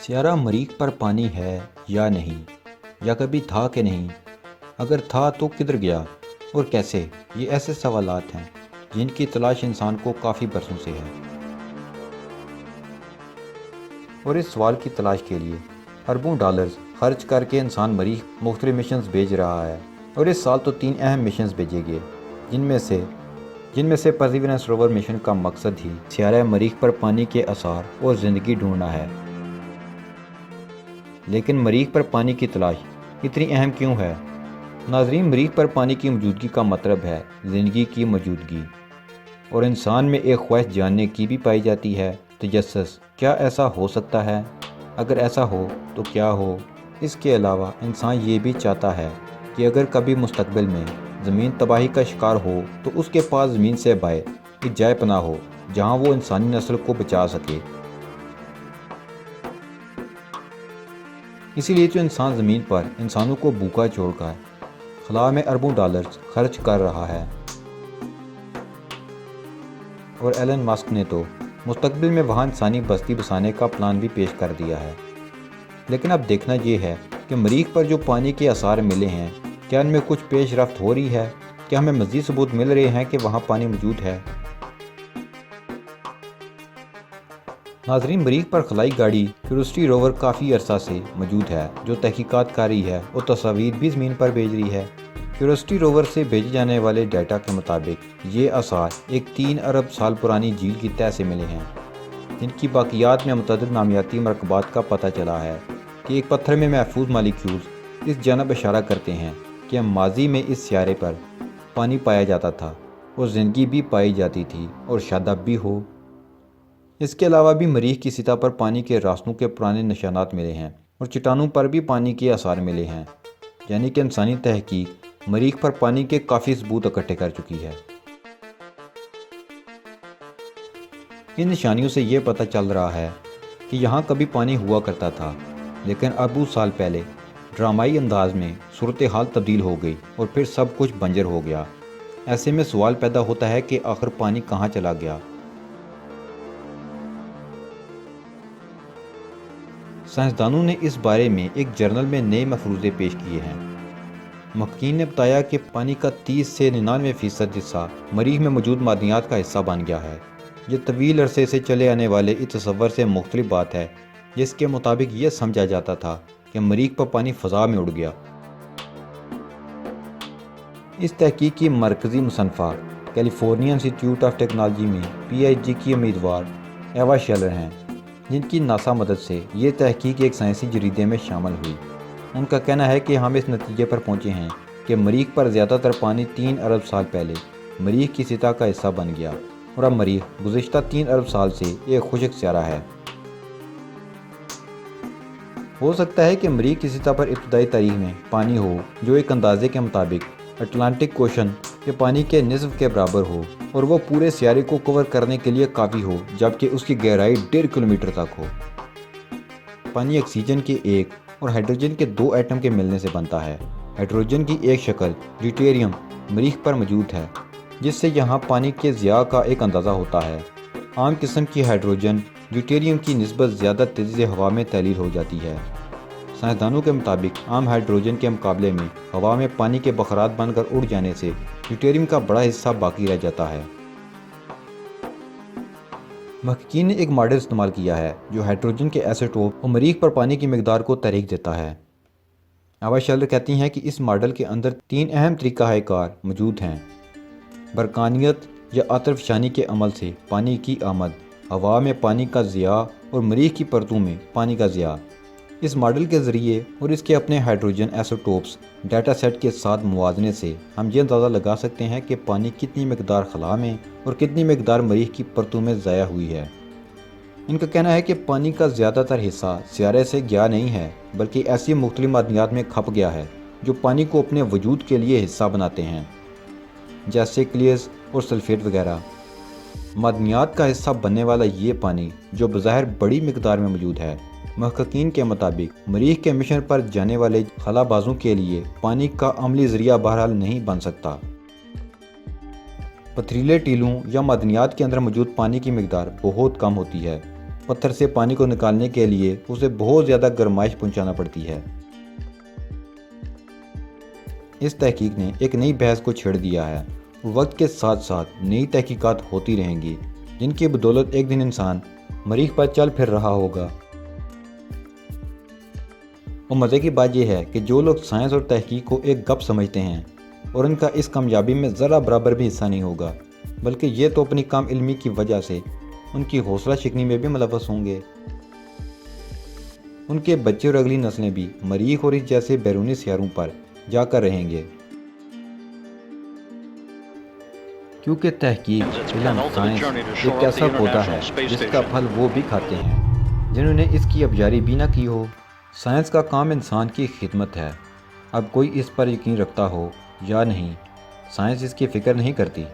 سیارہ مریخ پر پانی ہے یا نہیں، یا کبھی تھا کہ نہیں؟ اگر تھا تو کدھر گیا اور کیسے؟ یہ ایسے سوالات ہیں جن کی تلاش انسان کو کافی برسوں سے ہے، اور اس سوال کی تلاش کے لیے اربوں ڈالرز خرچ کر کے انسان مریخ مختلف مشنز بھیج رہا ہے۔ اور اس سال تو 3 اہم مشنز بھیجے گئے، جن میں سے پرسیورنس روور مشن کا مقصد ہی سیارہ مریخ پر پانی کے آثار اور زندگی ڈھونڈنا ہے۔ لیکن مریخ پر پانی کی تلاش اتنی اہم کیوں ہے؟ ناظرین، مریخ پر پانی کی موجودگی کا مطلب ہے زندگی کی موجودگی، اور انسان میں ایک خواہش جاننے کی بھی پائی جاتی ہے، تجسس، کیا ایسا ہو سکتا ہے؟ اگر ایسا ہو تو کیا ہو؟ اس کے علاوہ انسان یہ بھی چاہتا ہے کہ اگر کبھی مستقبل میں زمین تباہی کا شکار ہو تو اس کے پاس زمین سے باہر ایک جائے پناہ ہو جہاں وہ انسانی نسل کو بچا سکے۔ اسی لیے تو انسان زمین پر انسانوں کو بھوکا چھوڑ کر خلا میں اربوں ڈالرز خرچ کر رہا ہے۔ اور ایلن ماسک نے تو مستقبل میں وہاں انسانی بستی بسانے کا پلان بھی پیش کر دیا ہے۔ لیکن اب دیکھنا یہ ہے کہ مریخ پر جو پانی کے آثار ملے ہیں، کیا ان میں کچھ پیش رفت ہو رہی ہے؟ کیا ہمیں مزید ثبوت مل رہے ہیں کہ وہاں پانی موجود ہے؟ ناظرین، مریخ پر خلائی گاڑی کیوریوسٹی روور کافی عرصہ سے موجود ہے، جو تحقیقات کر رہی ہے اور تصاویر بھی زمین پر بھیج رہی ہے۔ کیوریوسٹی روور سے بھیجے جانے والے ڈیٹا کے مطابق یہ آثار ایک 3 ارب سال پرانی جھیل کی تہہ سے ملے ہیں، جن کی باقیات میں متعدد نامیاتی مرکبات کا پتہ چلا ہے کہ ایک پتھر میں محفوظ مالیکیولز اس جانب اشارہ کرتے ہیں کہ ماضی میں اس سیارے پر پانی پایا جاتا تھا اور زندگی بھی پائی جاتی تھی، اور شاید اب بھی ہو۔ اس کے علاوہ بھی مریخ کی سطح پر پانی کے راستوں کے پرانے نشانات ملے ہیں، اور چٹانوں پر بھی پانی کے آثار ملے ہیں، یعنی کہ انسانی تحقیق مریخ پر پانی کے کافی ثبوت اکٹھے کر چکی ہے۔ ان نشانیوں سے یہ پتہ چل رہا ہے کہ یہاں کبھی پانی ہوا کرتا تھا، لیکن اربوں سال پہلے ڈرامائی انداز میں صورتحال تبدیل ہو گئی اور پھر سب کچھ بنجر ہو گیا۔ ایسے میں سوال پیدا ہوتا ہے کہ آخر پانی کہاں چلا گیا؟ سائنسدانوں نے اس بارے میں ایک جرنل میں نئے مفروضے پیش کیے ہیں۔ محققین نے بتایا کہ پانی کا 30 سے 99% حصہ مریخ میں موجود معدنیات کا حصہ بن گیا ہے۔ یہ طویل عرصے سے چلے آنے والے اس تصور سے مختلف بات ہے جس کے مطابق یہ سمجھا جاتا تھا کہ مریخ پر پانی فضا میں اڑ گیا۔ اس تحقیق کی مرکزی مصنفہ کیلیفورنیا انسٹی ٹیوٹ آف ٹیکنالوجی میں پی ایچ ڈی کی امیدوار ایوا شیلر ہیں، جن کی ناسا مدد سے یہ تحقیق ایک سائنسی جریدے میں شامل ہوئی۔ ان کا کہنا ہے کہ ہم اس نتیجے پر پہنچے ہیں کہ مریخ پر زیادہ تر پانی 3 ارب سال پہلے مریخ کی سطح کا حصہ بن گیا، اور اب مریخ گزشتہ 3 ارب سال سے ایک خشک سیارہ ہے۔ ہو سکتا ہے کہ مریخ کی سطح پر ابتدائی تاریخ میں پانی ہو جو ایک اندازے کے مطابق اٹلانٹک اوشن کے پانی کے نصف کے برابر ہو، اور وہ پورے سیارے کو کور کرنے کے لیے کافی ہو، جبکہ اس کی گہرائی 1.5 کلومیٹر تک ہو۔ پانی آکسیجن کے ایک اور ہائیڈروجن کے 2 ایٹم کے ملنے سے بنتا ہے۔ ہائیڈروجن کی ایک شکل ڈیوٹیریم مریخ پر موجود ہے، جس سے یہاں پانی کے ضیاع کا ایک اندازہ ہوتا ہے۔ عام قسم کی ہائیڈروجن ڈیوٹیریم کی نسبت زیادہ تیزی سے ہوا میں تحلیل ہو جاتی ہے۔ سائنسدانوں کے مطابق عام ہائیڈروجن کے مقابلے میں ہوا میں پانی کے بخارات بن کر اڑ جانے سے ڈیوٹیریم کا بڑا حصہ باقی رہ جاتا ہے۔ محققین نے ایک ماڈل استعمال کیا ہے جو ہائیڈروجن کے ایسوٹوپ اور مریخ پر پانی کی مقدار کو تحریک دیتا ہے۔ ایوا شیلر کہتی ہیں کہ اس ماڈل کے اندر 3 اہم طریقہ کار موجود ہیں: برقانیت یا عطر فشانی کے عمل سے پانی کی آمد، ہوا میں پانی کا ضیاع، اور مریخ کی پرتوں میں پانی کا ضیاع۔ اس ماڈل کے ذریعے اور اس کے اپنے ہائیڈروجن ایسوٹوپس ڈیٹا سیٹ کے ساتھ موازنے سے ہم یہ اندازہ لگا سکتے ہیں کہ پانی کتنی مقدار خلا میں اور کتنی مقدار مریخ کی پرتوں میں ضائع ہوئی ہے۔ ان کا کہنا ہے کہ پانی کا زیادہ تر حصہ سیارے سے گیا نہیں ہے، بلکہ ایسی مختلف معدنیات میں کھپ گیا ہے جو پانی کو اپنے وجود کے لیے حصہ بناتے ہیں، جیسے کلیز اور سلفیٹ وغیرہ۔ معدنیات کا حصہ بننے والا یہ پانی، جو بظاہر بڑی مقدار میں موجود ہے، محققین کے مطابق مریخ کے مشن پر جانے والے خلا بازوں کے لیے پانی کا عملی ذریعہ بہرحال نہیں بن سکتا۔ پتھریلے ٹیلوں یا معدنیات کے اندر موجود پانی کی مقدار بہت کم ہوتی ہے، پتھر سے پانی کو نکالنے کے لیے اسے بہت زیادہ گرمائش پہنچانا پڑتی ہے۔ اس تحقیق نے ایک نئی بحث کو چھیڑ دیا ہے۔ وقت کے ساتھ ساتھ نئی تحقیقات ہوتی رہیں گی جن کی بدولت ایک دن انسان مریخ پر چل پھر رہا ہوگا۔ اور مزے کی بات یہ ہے کہ جو لوگ سائنس اور تحقیق کو ایک گپ سمجھتے ہیں اور ان کا اس کامیابی میں ذرا برابر بھی حصہ نہیں ہوگا، بلکہ یہ تو اپنی کم علمی کی وجہ سے ان کی حوصلہ شکنی میں بھی ملوث ہوں گے۔ ان کے بچے اور اگلی نسلیں بھی مریخ اور اس جیسے بیرونی سیاروں پر جا کر رہیں گے، کیونکہ تحقیق، علم، سائنس ایک ایسا پودا ہے جس کا پھل وہ بھی کھاتے ہیں جنہوں نے اس کی ابجاری بھی نہ کی ہو۔ سائنس کا کام انسان کی خدمت ہے، اب کوئی اس پر یقین رکھتا ہو یا نہیں، سائنس اس کی فکر نہیں کرتی۔